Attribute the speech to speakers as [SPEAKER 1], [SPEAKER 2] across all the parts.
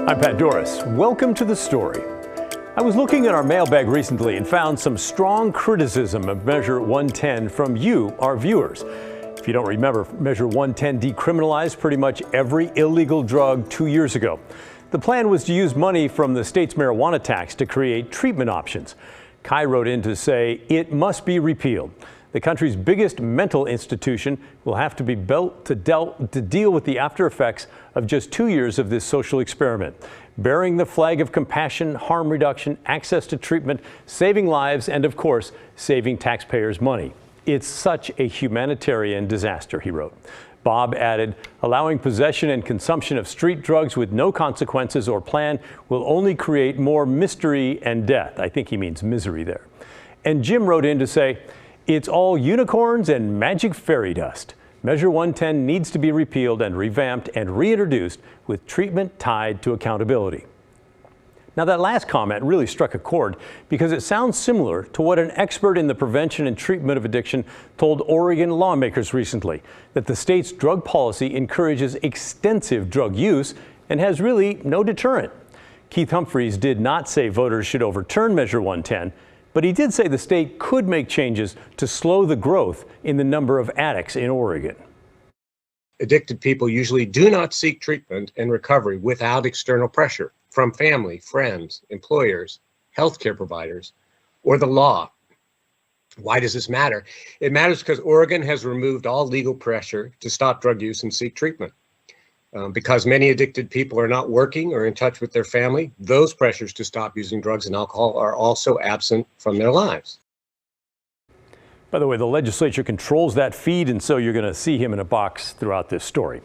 [SPEAKER 1] I'm Pat Doris. Welcome to The Story. I was looking at our mailbag recently and found some strong criticism of Measure 110 from you, our viewers. If you don't remember, Measure 110 decriminalized pretty much every illegal drug 2 years ago. The plan was to use money from the state's marijuana tax to create treatment options. Kai wrote in to say it must be repealed. The country's biggest mental institution will have to be built to deal with the after effects of just 2 years of this social experiment, bearing the flag of compassion, harm reduction, access to treatment, saving lives, and of course, saving taxpayers' money. It's such a humanitarian disaster, he wrote. Bob added, allowing possession and consumption of street drugs with no consequences or plan will only create more mystery and death. I think he means misery there. And Jim wrote in to say, it's all unicorns and magic fairy dust. Measure 110 needs to be repealed and revamped and reintroduced with treatment tied to accountability. Now, that last comment really struck a chord because it sounds similar to what an expert in the prevention and treatment of addiction told Oregon lawmakers recently, that the state's drug policy encourages extensive drug use and has really no deterrent. Keith Humphreys did not say voters should overturn Measure 110, but he did say the state could make changes to slow the growth in the number of addicts in Oregon.
[SPEAKER 2] Addicted people usually do not seek treatment and recovery without external pressure from family, friends, employers, healthcare providers, or the law. Why does this matter? It matters because Oregon has removed all legal pressure to stop drug use and seek treatment. Because many addicted people are not working or in touch with their family, those pressures to stop using drugs and alcohol are also absent from their lives.
[SPEAKER 1] By the way, the legislature controls that feed, and so you're going to see him in a box throughout this story.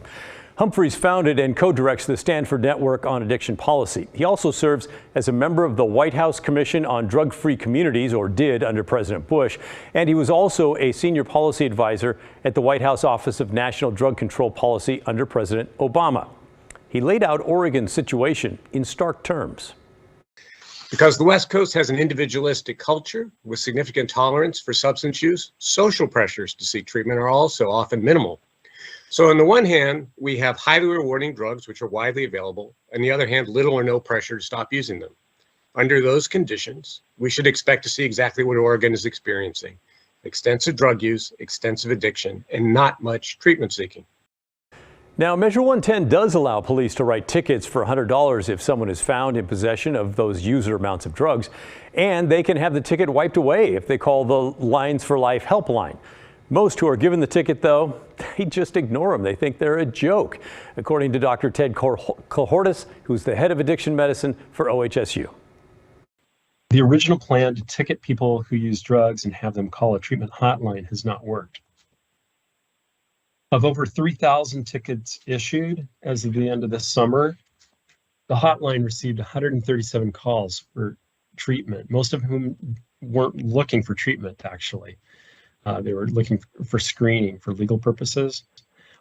[SPEAKER 1] Humphreys founded and co-directs the Stanford Network on Addiction Policy. He also serves as a member of the White House Commission on Drug-Free Communities, or did under President Bush, and he was also a senior policy advisor at the White House Office of National Drug Control Policy under President Obama. He laid out Oregon's situation in stark terms.
[SPEAKER 2] Because the West Coast has an individualistic culture with significant tolerance for substance use, social pressures to seek treatment are also often minimal. So on the one hand, we have highly rewarding drugs which are widely available. On the other hand, little or no pressure to stop using them. Under those conditions, we should expect to see exactly what Oregon is experiencing: extensive drug use, extensive addiction, and not much treatment seeking.
[SPEAKER 1] Now, Measure 110 does allow police to write tickets for $100 if someone is found in possession of those user amounts of drugs, and they can have the ticket wiped away if they call the Lines for Life helpline. Most who are given the ticket, though, they just ignore them. They think they're a joke, according to Dr. Ted Kohortis, who's the head of addiction medicine for OHSU.
[SPEAKER 3] The original plan to ticket people who use drugs and have them call a treatment hotline has not worked. Of over 3,000 tickets issued as of the end of this summer, the hotline received 137 calls for treatment, most of whom weren't looking for treatment, actually. They were looking for screening for legal purposes.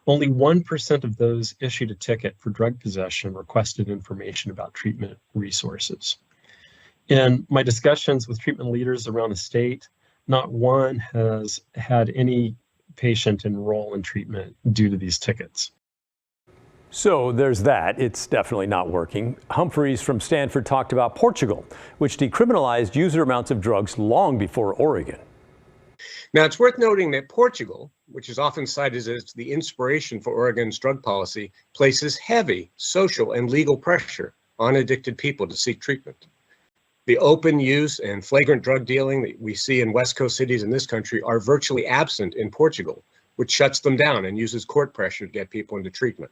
[SPEAKER 3] Only 1% of those issued a ticket for drug possession requested information about treatment resources. In my discussions with treatment leaders around the state, not one has had any patient enroll in treatment due to these tickets.
[SPEAKER 1] So there's that. It's definitely not working. Humphreys from Stanford talked about Portugal, which decriminalized user amounts of drugs long before Oregon.
[SPEAKER 2] Now, it's worth noting that Portugal, which is often cited as the inspiration for Oregon's drug policy, places heavy social and legal pressure on addicted people to seek treatment. The open use and flagrant drug dealing that we see in West Coast cities in this country are virtually absent in Portugal, which shuts them down and uses court pressure to get people into treatment.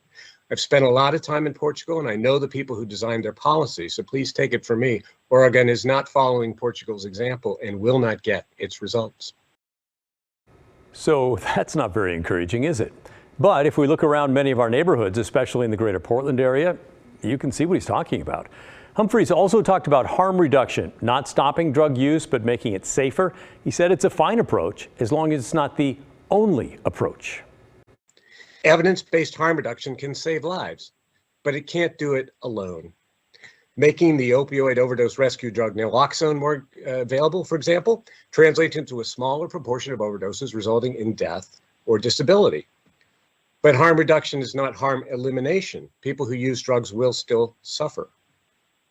[SPEAKER 2] I've spent a lot of time in Portugal, and I know the people who designed their policy, so please take it from me. Oregon is not following Portugal's example and will not get its results.
[SPEAKER 1] So that's not very encouraging, is it? But if we look around many of our neighborhoods, especially in the greater Portland area, you can see what he's talking about. Humphreys also talked about harm reduction, not stopping drug use, but making it safer. He said it's a fine approach as long as it's not the only approach.
[SPEAKER 2] Evidence-based harm reduction can save lives, but it can't do it alone. Making the opioid overdose rescue drug naloxone more available, for example, translates into a smaller proportion of overdoses resulting in death or disability. But harm reduction is not harm elimination. People who use drugs will still suffer.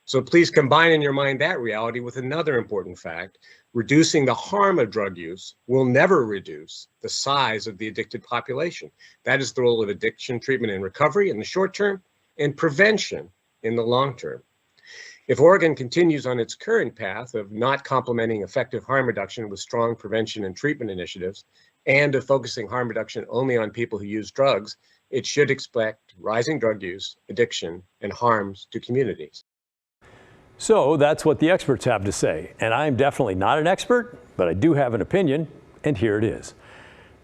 [SPEAKER 2] So please combine in your mind that reality with another important fact. Reducing the harm of drug use will never reduce the size of the addicted population. That is the role of addiction treatment and recovery in the short term and prevention in the long term. If Oregon continues on its current path of not complementing effective harm reduction with strong prevention and treatment initiatives, and of focusing harm reduction only on people who use drugs, it should expect rising drug use, addiction, and harms to communities.
[SPEAKER 1] So that's what the experts have to say. And I'm definitely not an expert, but I do have an opinion, and here it is.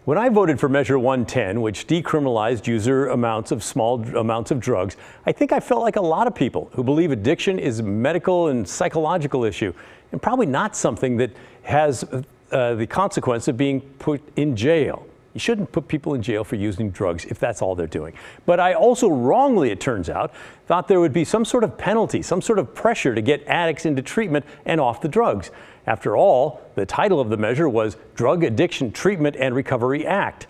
[SPEAKER 1] When I voted for Measure 110, which decriminalized small amounts of drugs, I think I felt like a lot of people who believe addiction is a medical and psychological issue, and probably not something that has the consequence of being put in jail. You shouldn't put people in jail for using drugs if that's all they're doing. But I also wrongly, it turns out, thought there would be some sort of penalty, some sort of pressure to get addicts into treatment and off the drugs. After all, the title of the measure was Drug Addiction Treatment and Recovery Act.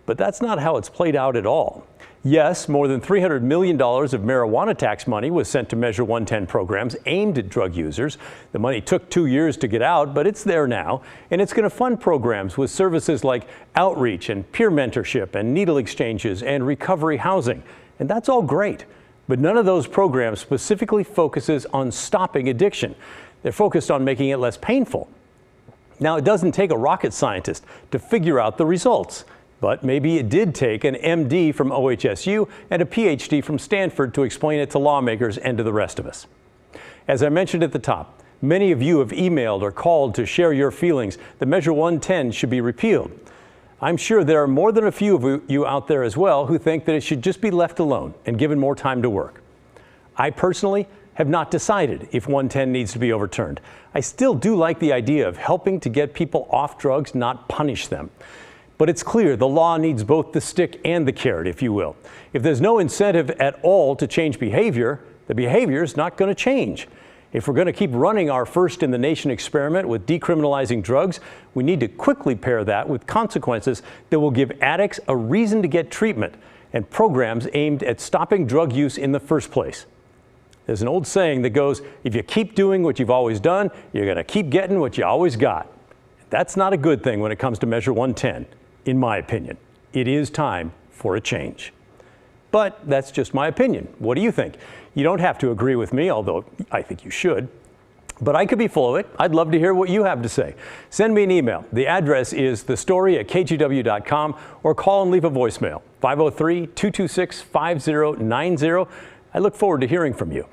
[SPEAKER 1] But that's not how it's played out at all. Yes, more than $300 million of marijuana tax money was sent to Measure 110 programs aimed at drug users. The money took 2 years to get out, but it's there now, and it's going to fund programs with services like outreach and peer mentorship and needle exchanges and recovery housing. And that's all great, but none of those programs specifically focuses on stopping addiction. They're focused on making it less painful. Now, it doesn't take a rocket scientist to figure out the results. But maybe it did take an MD from OHSU and a PhD from Stanford to explain it to lawmakers and to the rest of us. As I mentioned at the top, many of you have emailed or called to share your feelings that Measure 110 should be repealed. I'm sure there are more than a few of you out there as well who think that it should just be left alone and given more time to work. I personally have not decided if 110 needs to be overturned. I still do like the idea of helping to get people off drugs, not punish them. But it's clear the law needs both the stick and the carrot, if you will. If there's no incentive at all to change behavior, the behavior is not going to change. If we're going to keep running our first-in-the-nation experiment with decriminalizing drugs, we need to quickly pair that with consequences that will give addicts a reason to get treatment and programs aimed at stopping drug use in the first place. There's an old saying that goes, if you keep doing what you've always done, you're going to keep getting what you always got. That's not a good thing when it comes to Measure 110. In my opinion, it is time for a change. But that's just my opinion. What do you think? You don't have to agree with me, although I think you should. But I could be full of it. I'd love to hear what you have to say. Send me an email. The address is thestory@kgw.com or call and leave a voicemail, 503-226-5090. I look forward to hearing from you.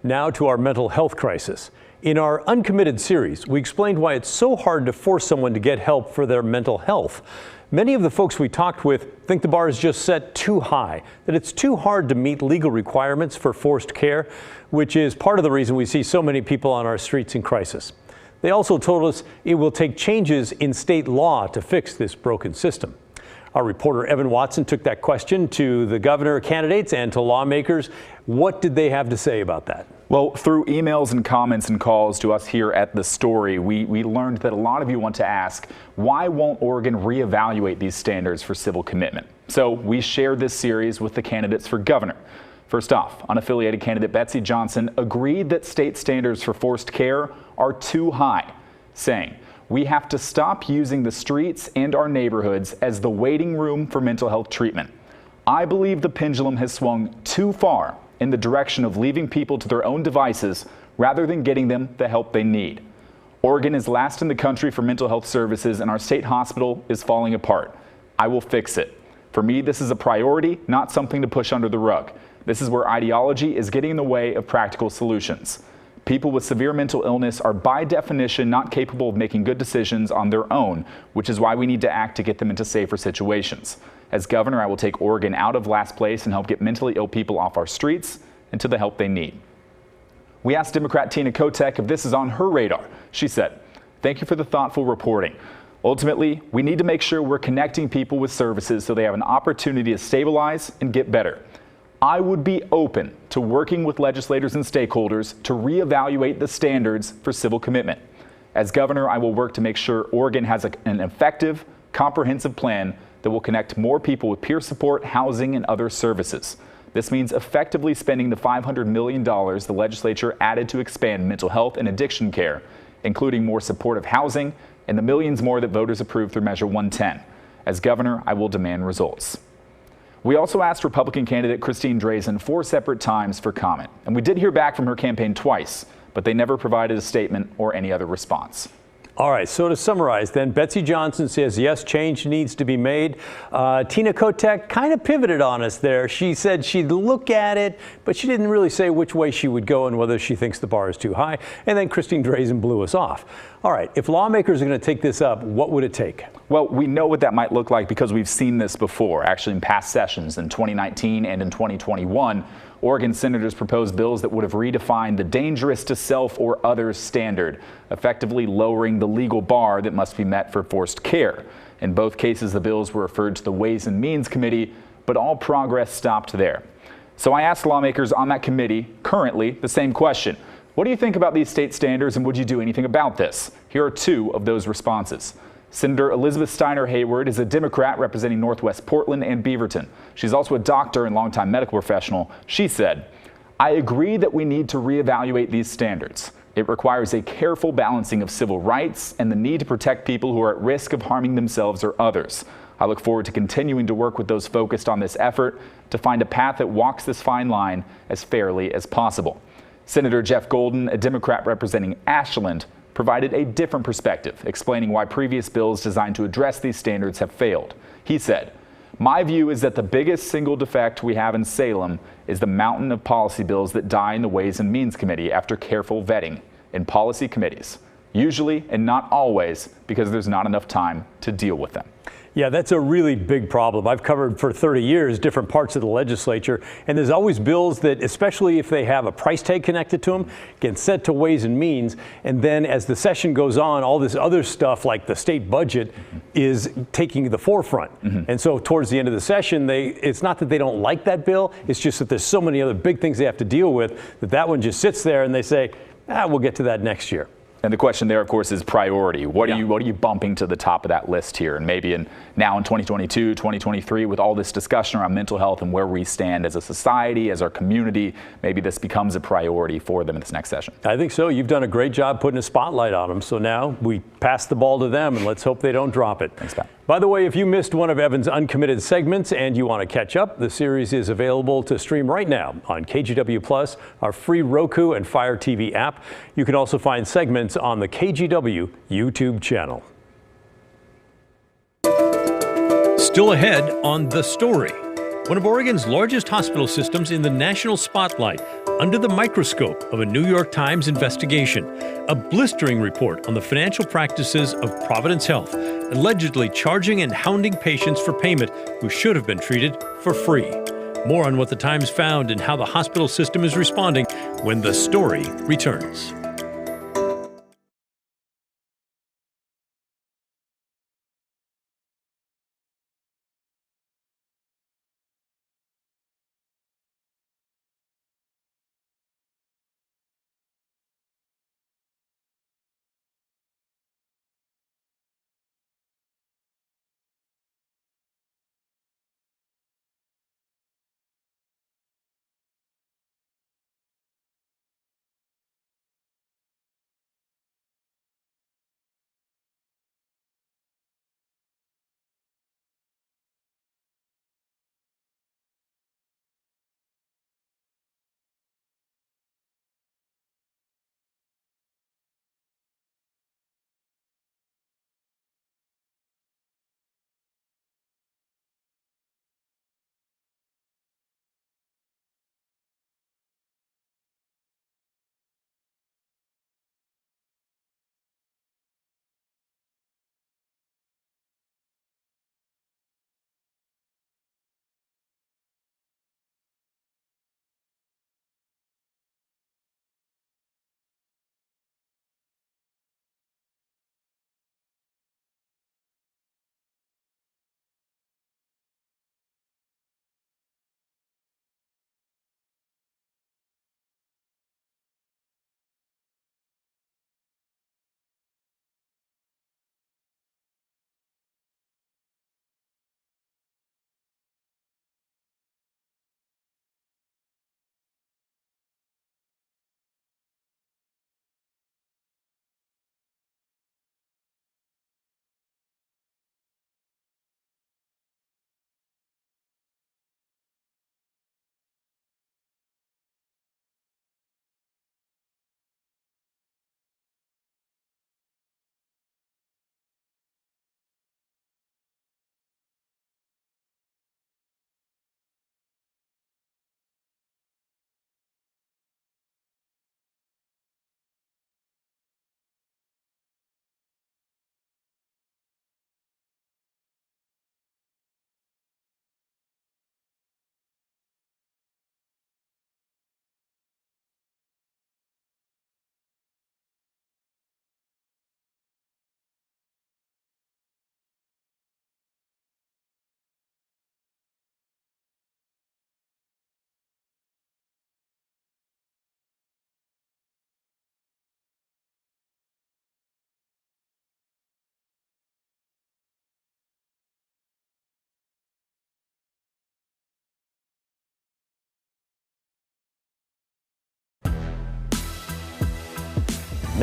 [SPEAKER 1] Now to our mental health crisis. In our Uncommitted series, we explained why it's so hard to force someone to get help for their mental health. Many of the folks we talked with think the bar is just set too high, that it's too hard to meet legal requirements for forced care, which is part of the reason we see so many people on our streets in crisis. They also told us it will take changes in state law to fix this broken system. Our reporter Evan Watson took that question to the governor candidates and to lawmakers. What did they have to say about that?
[SPEAKER 4] Well, through emails and comments and calls to us here at The Story, we learned that a lot of you want to ask, why won't Oregon reevaluate these standards for civil commitment? So we shared this series with the candidates for governor. First off, unaffiliated candidate Betsy Johnson agreed that state standards for forced care are too high, saying, we have to stop using the streets and our neighborhoods as the waiting room for mental health treatment. I believe the pendulum has swung too far in the direction of leaving people to their own devices rather than getting them the help they need. Oregon is last in the country for mental health services, and our state hospital is falling apart. I will fix it. For me, this is a priority, not something to push under the rug. This is where ideology is getting in the way of practical solutions. People with severe mental illness are by definition not capable of making good decisions on their own, which is why we need to act to get them into safer situations. As governor, I will take Oregon out of last place and help get mentally ill people off our streets and to the help they need. We asked Democrat Tina Kotek if this is on her radar. She said, thank you for the thoughtful reporting. Ultimately, we need to make sure we're connecting people with services so they have an opportunity to stabilize and get better. I would be open to working with legislators and stakeholders to reevaluate the standards for civil commitment. As governor, I will work to make sure Oregon has an effective, comprehensive plan that will connect more people with peer support, housing, and other services. This means effectively spending the $500 million the legislature added to expand mental health and addiction care, including more supportive housing and the millions more that voters approved through Measure 110. As governor, I will demand results. We also asked Republican candidate Christine Drazan 4 separate times for comment, and we did hear back from her campaign twice, but they never provided a statement or any other response.
[SPEAKER 1] All right, so to summarize then, Betsy Johnson says, yes, change needs to be made. Tina Kotek kind of pivoted on us there. She said she'd look at it, but she didn't really say which way she would go and whether she thinks the bar is too high. And then Christine Drazan blew us off. All right, if lawmakers are going to take this up, what would it take?
[SPEAKER 4] Well, we know what that might look like because we've seen this before, actually in past sessions in 2019 and in 2021. Oregon senators proposed bills that would have redefined the dangerous to self or others standard, effectively lowering the legal bar that must be met for forced care. In both cases, the bills were referred to the Ways and Means Committee, but all progress stopped there. So I asked lawmakers on that committee currently the same question. What do you think about these state standards, and would you do anything about this? Here are 2 of those responses. Senator Elizabeth Steiner Hayward is a Democrat representing Northwest Portland and Beaverton. She's also a doctor and longtime medical professional. She said, I agree that we need to reevaluate these standards. It requires a careful balancing of civil rights and the need to protect people who are at risk of harming themselves or others. I look forward to continuing to work with those focused on this effort to find a path that walks this fine line as fairly as possible. Senator Jeff Golden, a Democrat representing Ashland, provided a different perspective, explaining why previous bills designed to address these standards have failed. He said, my view is that the biggest single defect we have in Salem is the mountain of policy bills that die in the Ways and Means Committee after careful vetting in policy committees, usually and not always because there's not enough time to deal with them.
[SPEAKER 1] Yeah, that's a really big problem. I've covered for 30 years different parts of the legislature, and there's always bills that, especially if they have a price tag connected to them, get sent to Ways and Means, and then as the session goes on, all this other stuff like the state budget is taking the forefront. And so towards the end of the session, it's not that they don't like that bill, it's just that there's so many other big things they have to deal with that one just sits there and they say, we'll get to that next year.
[SPEAKER 4] And the question there, of course, is priority. What are you bumping to the top of that list here? And maybe now in 2022, 2023, with all this discussion around mental health and where we stand as a society, as our community, maybe this becomes a priority for them in this next session.
[SPEAKER 1] I think so. You've done a great job putting a spotlight on them. So now we pass the ball to them, and let's hope they don't drop it.
[SPEAKER 4] Thanks, Pat.
[SPEAKER 1] By the way, if you missed one of Evan's uncommitted segments and you want to catch up, the series is available to stream right now on KGW Plus, our free Roku and Fire TV app. You can also find segments on the KGW YouTube channel.
[SPEAKER 5] Still ahead on The Story. One of Oregon's largest hospital systems in the national spotlight, under the microscope of a New York Times investigation. A blistering report on the financial practices of Providence Health, allegedly charging and hounding patients for payment who should have been treated for free. More on what the Times found and how the hospital system is responding when The Story returns.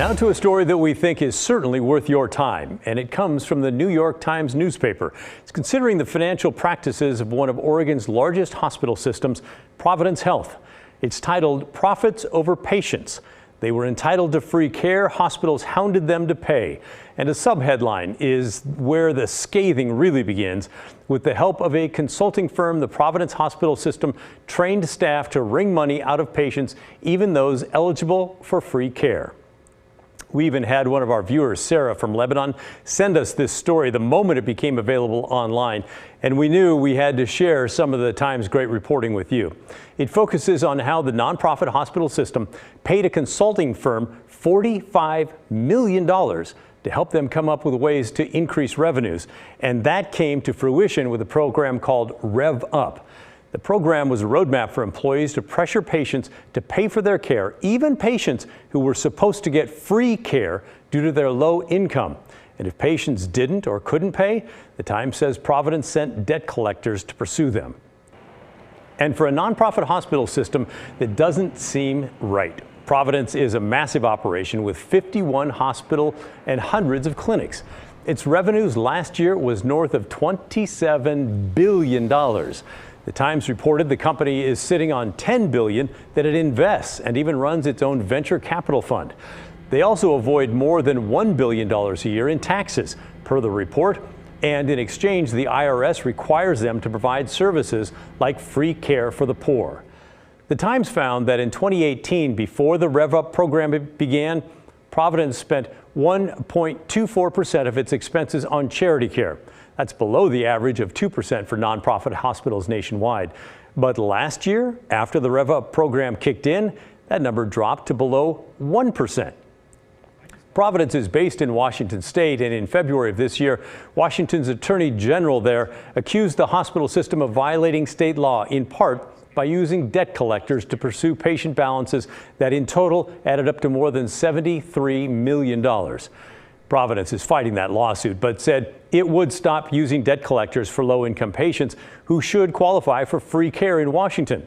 [SPEAKER 1] Now to a story that we think is certainly worth your time, and it comes from the New York Times newspaper. It's considering the financial practices of one of Oregon's largest hospital systems, Providence Health. It's titled Profits Over Patients. They were entitled to free care, hospitals hounded them to pay. And a subheadline is where the scathing really begins. With the help of a consulting firm, the Providence Hospital System trained staff to wring money out of patients, even those eligible for free care. We even had one of our viewers, Sarah from Lebanon, send us this story the moment it became available online, and we knew we had to share some of the Times' great reporting with you. It focuses on how the nonprofit hospital system paid a consulting firm $45 million to help them come up with ways to increase revenues, and that came to fruition with a program called Rev Up. The program was a roadmap for employees to pressure patients to pay for their care, even patients who were supposed to get free care due to their low income. And if patients didn't or couldn't pay, the Times says Providence sent debt collectors to pursue them. And for a nonprofit hospital system, that doesn't seem right. Providence is a massive operation with 51 hospitals and hundreds of clinics. Its revenues last year was north of $27 billion. The Times reported the company is sitting on $10 billion that it invests and even runs its own venture capital fund. They also avoid more than $1 billion a year in taxes, per the report. And in exchange, the IRS requires them to provide services like free care for the poor. The Times found that in 2018, before the Rev Up program began, Providence spent 1.24% of its expenses on charity care. That's below the average of 2% for nonprofit hospitals nationwide. But last year, after the Rev Up program kicked in, that number dropped to below 1%. Providence is based in Washington State, and in February of this year, Washington's Attorney General there accused the hospital system of violating state law, in part by using debt collectors to pursue patient balances that in total added up to more than $73 million. Providence is fighting that lawsuit, but said it would stop using debt collectors for low-income patients who should qualify for free care in Washington.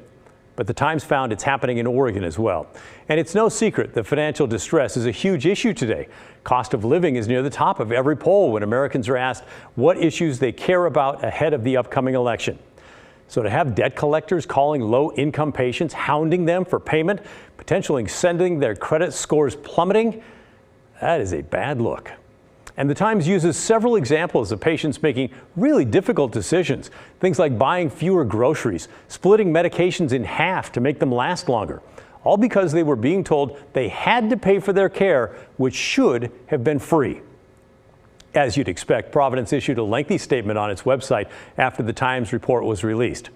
[SPEAKER 1] But the Times found it's happening in Oregon as well. And it's no secret that financial distress is a huge issue today. Cost of living is near the top of every poll when Americans are asked what issues they care about ahead of the upcoming election. So to have debt collectors calling low-income patients, hounding them for payment, potentially sending their credit scores plummeting, that is a bad look. And the Times uses several examples of patients making really difficult decisions. Things like buying fewer groceries, splitting medications in half to make them last longer, all because they were being told they had to pay for their care, which should have been free. As you'd expect, Providence issued a lengthy statement on its website after the Times report was released.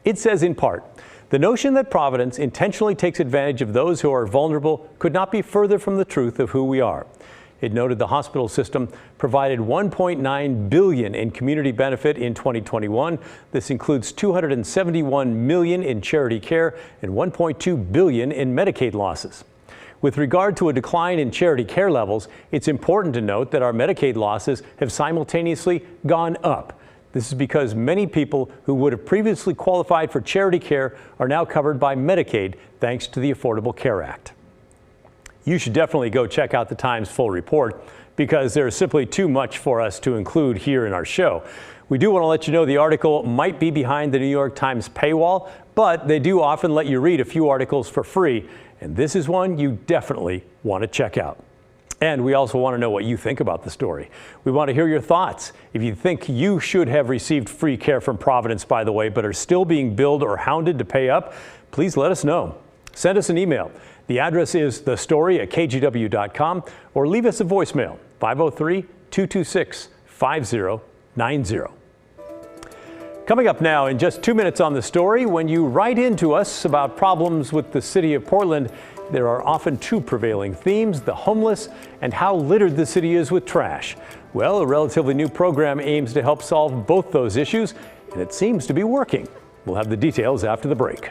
[SPEAKER 1] It says in part, the notion that Providence intentionally takes advantage of those who are vulnerable could not be further from the truth of who we are. It noted the hospital system provided $1.9 billion in community benefit in 2021. This includes $271 million in charity care and $1.2 billion in Medicaid losses. With regard to a decline in charity care levels, it's important to note that our Medicaid losses have simultaneously gone up. This is because many people who would have previously qualified for charity care are now covered by Medicaid thanks to the Affordable Care Act. You should definitely go check out the Times full report because there is simply too much for us to include here in our show. We do want to let you know the article might be behind the New York Times paywall, but they do often let you read a few articles for free, and this is one you definitely want to check out. And we also want to know what you think about the story. We want to hear your thoughts. If you think you should have received free care from Providence, by the way, but are still being billed or hounded to pay up, please let us know. Send us an email. The address is thestory@kgw.com or leave us a voicemail, 503-226-5090. Coming up now in just 2 minutes on The Story, when you write into us about problems with the city of Portland, there are often two prevailing themes, the homeless and how littered the city is with trash. Well, a relatively new program aims to help solve both those issues, and it seems to be working. We'll have the details after the break.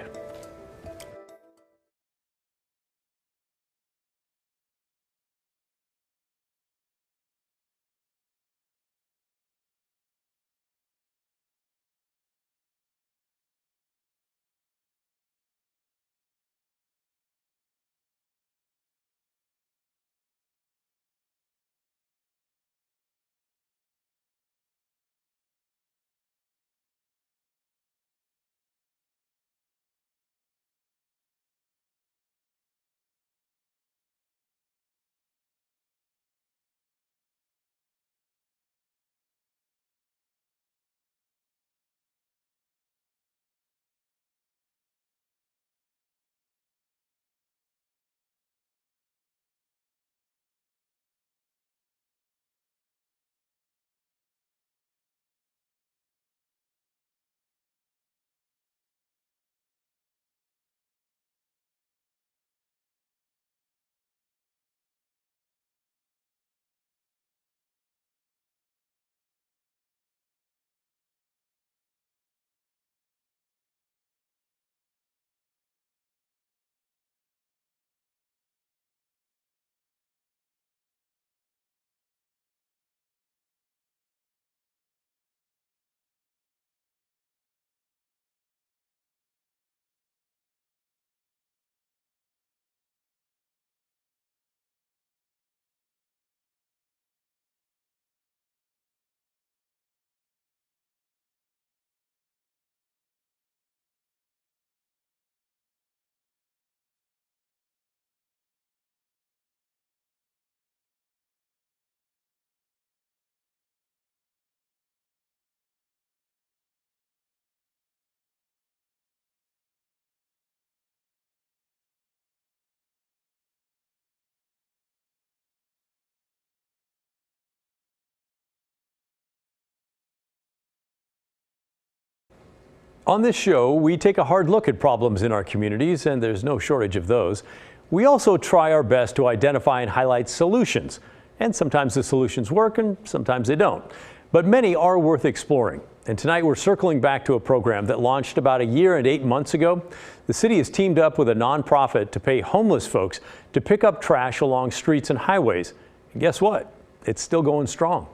[SPEAKER 1] On this show, we take a hard look at problems in our communities, and there's no shortage of those. We also try our best to identify and highlight solutions. And sometimes the solutions work and sometimes they don't. But many are worth exploring. And tonight we're circling back to a program that launched about 1 year and 8 months ago. The city has teamed up with a nonprofit to pay homeless folks to pick up trash along streets and highways. And guess what? It's still going strong.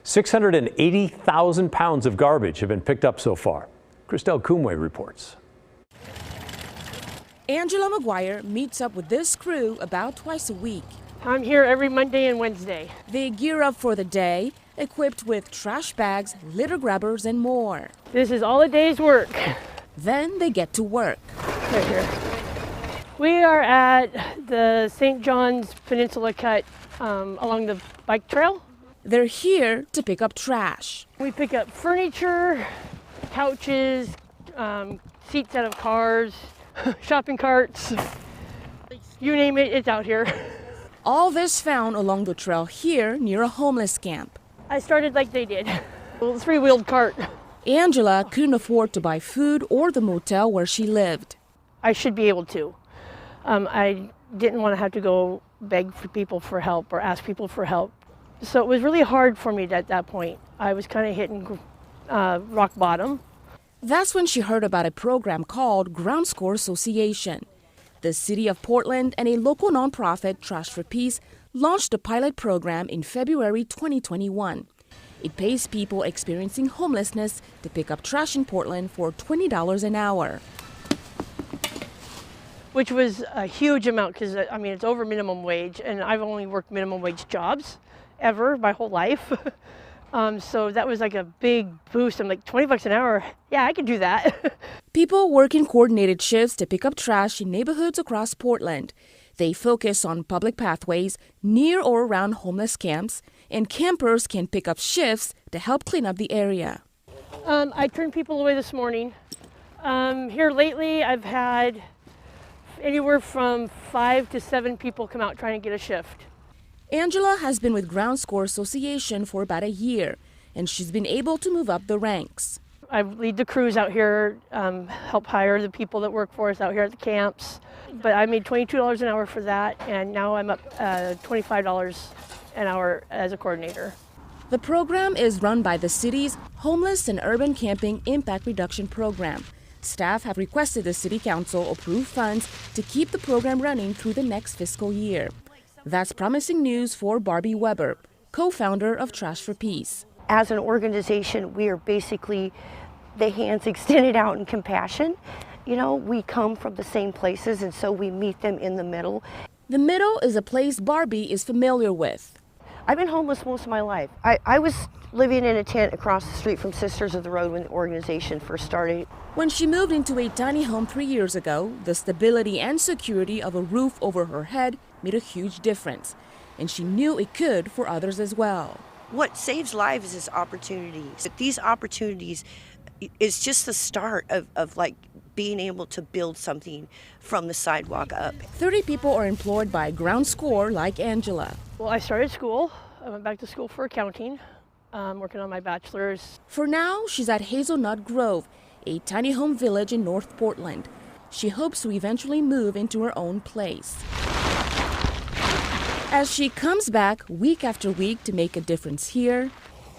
[SPEAKER 1] 680,000 pounds of garbage have been picked up so far. Christelle Kumwe reports.
[SPEAKER 6] Angela McGuire meets up with this crew about twice a week.
[SPEAKER 7] I'm here every Monday and Wednesday.
[SPEAKER 6] They gear up for the day, equipped with trash bags, litter grabbers, and more.
[SPEAKER 7] This is all a day's work.
[SPEAKER 6] Then they get to work.
[SPEAKER 7] Right here. We are at the St. John's Peninsula Cut along the bike trail.
[SPEAKER 6] They're here to pick up trash.
[SPEAKER 7] We pick up furniture, couches, seats out of cars, shopping carts. You name it, it's out here.
[SPEAKER 6] All this found along the trail here near a homeless camp.
[SPEAKER 7] I started like they did, a three-wheeled cart.
[SPEAKER 6] Angela couldn't afford to buy food or the motel where she lived.
[SPEAKER 7] I should be able to. I didn't want to have to go beg for people for help or ask people for help. So it was really hard for me at that point. I was kind of hitting rock bottom.
[SPEAKER 6] That's when she heard about a program called Ground Score Association. The City of Portland and a local nonprofit, Trash for Peace, launched a pilot program in February 2021. It pays people experiencing homelessness to pick up trash in Portland for $20 an hour.
[SPEAKER 7] Which was a huge amount because, I mean, it's over minimum wage, and I've only worked minimum wage jobs ever my whole life. So that was like a big boost. I'm like, $20 an hour, yeah, I could do that.
[SPEAKER 6] People work in coordinated shifts to pick up trash in neighborhoods across Portland. They focus on public pathways near or around homeless camps, and campers can pick up shifts to help clean up the area.
[SPEAKER 7] I turned people away this morning. Here lately, I've had anywhere from 5 to 7 people come out trying to get a shift.
[SPEAKER 6] Angela has been with Ground Score Association for about 1 year, and she's been able to move up the ranks.
[SPEAKER 7] I lead the crews out here, help hire the people that work for us out here at the camps. But I made $22 an hour for that, and now I'm up $25 an hour as a coordinator.
[SPEAKER 6] The program is run by the city's Homeless and Urban Camping Impact Reduction Program. Staff have requested the City Council approve funds to keep the program running through the next fiscal year. That's promising news for Barbie Weber, co-founder of Trash for Peace.
[SPEAKER 8] As an organization, we are basically the hands extended out in compassion. You know, we come from the same places, and so we meet them in the middle.
[SPEAKER 6] The middle is a place Barbie is familiar with.
[SPEAKER 8] I've been homeless most of my life. I was living in a tent across the street from Sisters of the Road when the organization first started.
[SPEAKER 6] When she moved into a tiny home 3 years ago, the stability and security of a roof over her head made a huge difference, and she knew it could for others as well.
[SPEAKER 8] What saves lives is opportunities. But these opportunities is just the start of like being able to build something from the sidewalk up.
[SPEAKER 6] 30 people are employed by Ground Score like Angela.
[SPEAKER 7] Well, I started school. I went back to school for accounting, working on my bachelor's.
[SPEAKER 6] For now, she's at Hazelnut Grove, a tiny home village in North Portland. She hopes to eventually move into her own place. As she comes back week after week to make a difference here,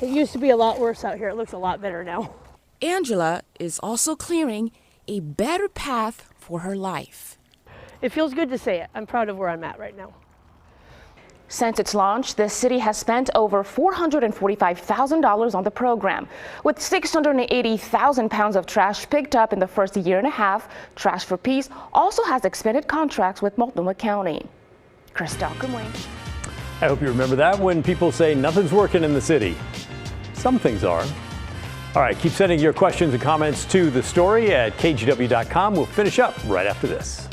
[SPEAKER 7] It used to be a lot worse out here. It looks a lot better now.
[SPEAKER 6] Angela is also clearing a better path for her life.
[SPEAKER 7] It feels good to say it. I'm proud of where I'm at right now.
[SPEAKER 6] Since its launch, the city has spent over $445,000 on the program. With 680,000 pounds of trash picked up in the first year and a half, Trash for Peace also has expanded contracts with Multnomah County. Christelle Kumwe.
[SPEAKER 1] I hope you remember that when people say nothing's working in the city. Some things are. All right, keep sending your questions and comments to the story at kgw.com. We'll finish up right after this.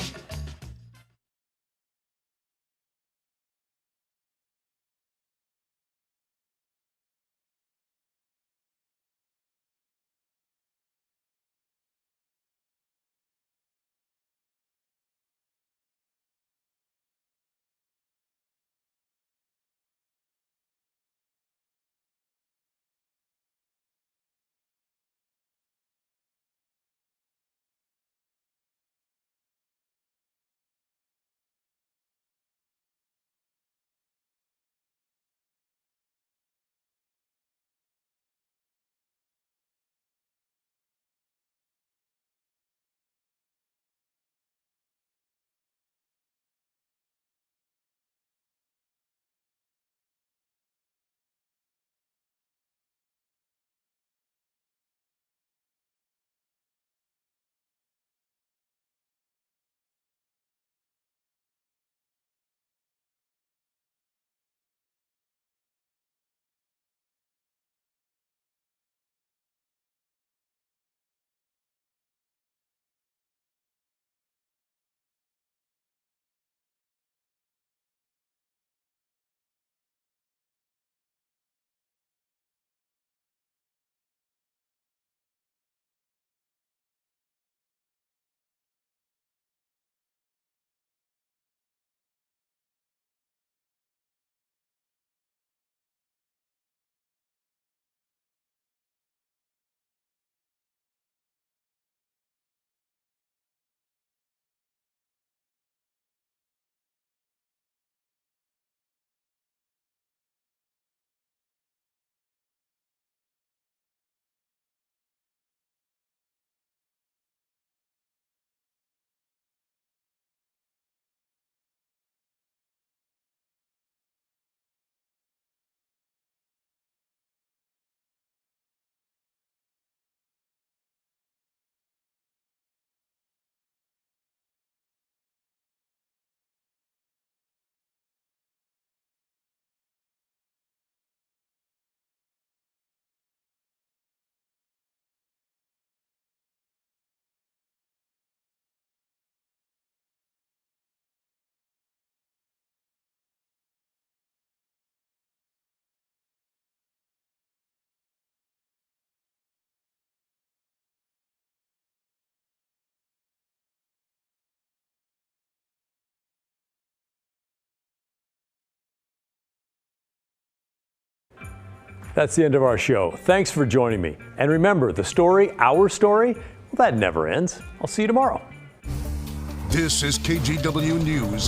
[SPEAKER 1] That's the end of our show. Thanks for joining me. And remember, the story, our story, well, that never ends. I'll see you tomorrow.
[SPEAKER 9] This is KGW News.